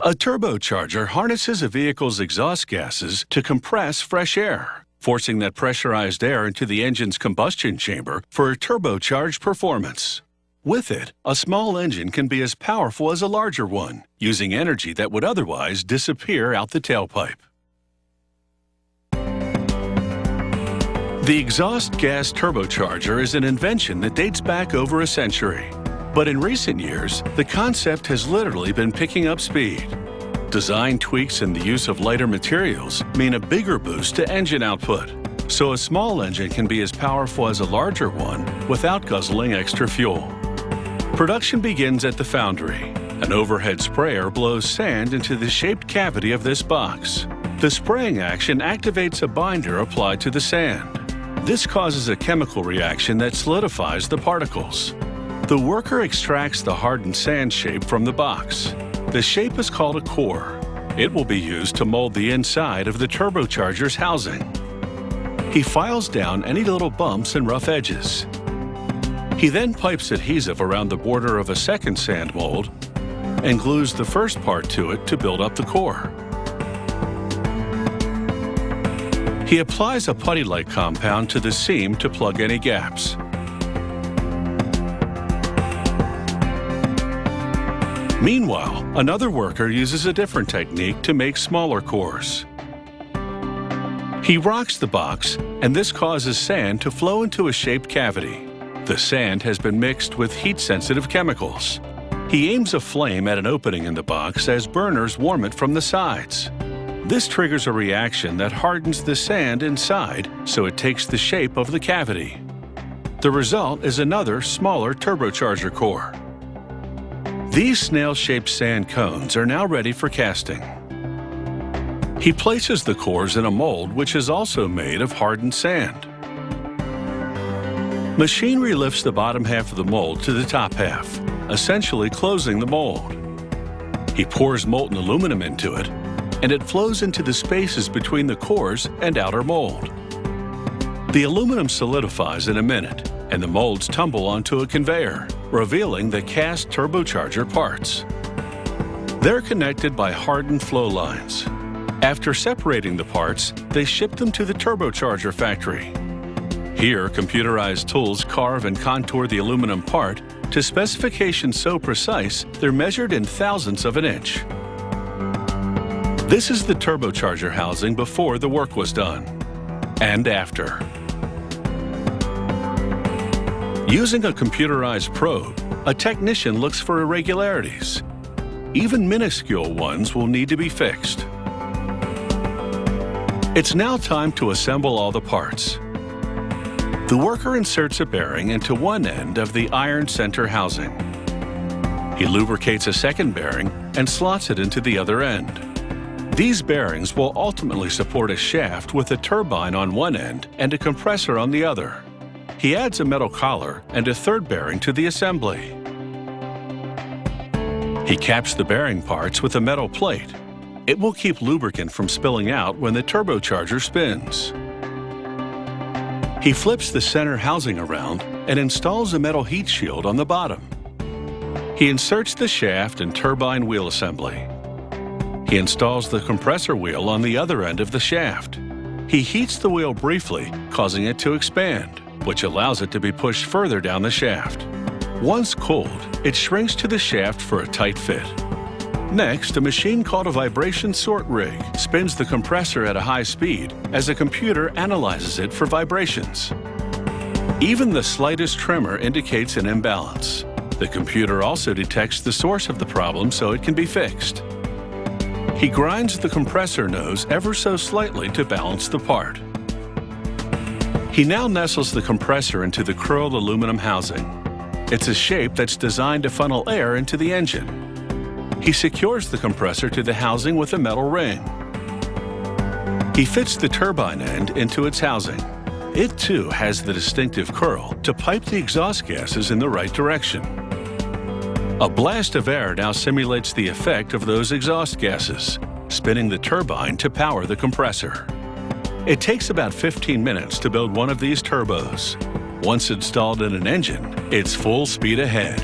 A turbocharger harnesses a vehicle's exhaust gases to compress fresh air, forcing that pressurized air into the engine's combustion chamber for a turbocharged performance. With it, a small engine can be as powerful as a larger one, using energy that would otherwise disappear out the tailpipe. The exhaust gas turbocharger is an invention that dates back over a century. But in recent years, the concept has literally been picking up speed. Design tweaks and the use of lighter materials mean a bigger boost to engine output, so a small engine can be as powerful as a larger one without guzzling extra fuel. Production begins at the foundry. An overhead sprayer blows sand into the shaped cavity of this box. The spraying action activates a binder applied to the sand. This causes a chemical reaction that solidifies the particles. The worker extracts the hardened sand shape from the box. The shape is called a core. It will be used to mold the inside of the turbocharger's housing. He files down any little bumps and rough edges. He then pipes adhesive around the border of a second sand mold and glues the first part to it to build up the core. He applies a putty-like compound to the seam to plug any gaps. Meanwhile, another worker uses a different technique to make smaller cores. He rocks the box, and this causes sand to flow into a shaped cavity. The sand has been mixed with heat-sensitive chemicals. He aims a flame at an opening in the box as burners warm it from the sides. This triggers a reaction that hardens the sand inside so it takes the shape of the cavity. The result is another, smaller turbocharger core. These snail-shaped sand cones are now ready for casting. He places the cores in a mold which is also made of hardened sand. Machinery lifts the bottom half of the mold to the top half, essentially closing the mold. He pours molten aluminum into it, and it flows into the spaces between the cores and outer mold. The aluminum solidifies in a minute, and the molds tumble onto a conveyor, revealing the cast turbocharger parts. They're connected by hardened flow lines. After separating the parts, they ship them to the turbocharger factory. Here, computerized tools carve and contour the aluminum part to specifications so precise they're measured in thousandths of an inch. This is the turbocharger housing before the work was done, and after. Using a computerized probe, a technician looks for irregularities. Even minuscule ones will need to be fixed. It's now time to assemble all the parts. The worker inserts a bearing into one end of the iron center housing. He lubricates a second bearing and slots it into the other end. These bearings will ultimately support a shaft with a turbine on one end and a compressor on the other. He adds a metal collar and a third bearing to the assembly. He caps the bearing parts with a metal plate. It will keep lubricant from spilling out when the turbocharger spins. He flips the center housing around and installs a metal heat shield on the bottom. He inserts the shaft and turbine wheel assembly. He installs the compressor wheel on the other end of the shaft. He heats the wheel briefly, causing it to expand, which allows it to be pushed further down the shaft. Once cooled, it shrinks to the shaft for a tight fit. Next, a machine called a vibration sort rig spins the compressor at a high speed as a computer analyzes it for vibrations. Even the slightest tremor indicates an imbalance. The computer also detects the source of the problem so it can be fixed. He grinds the compressor nose ever so slightly to balance the part. He now nestles the compressor into the curled aluminum housing. It's a shape that's designed to funnel air into the engine. He secures the compressor to the housing with a metal ring. He fits the turbine end into its housing. It too has the distinctive curl to pipe the exhaust gases in the right direction. A blast of air now simulates the effect of those exhaust gases, spinning the turbine to power the compressor. It takes about 15 minutes to build one of these turbos. Once installed in an engine, it's full speed ahead.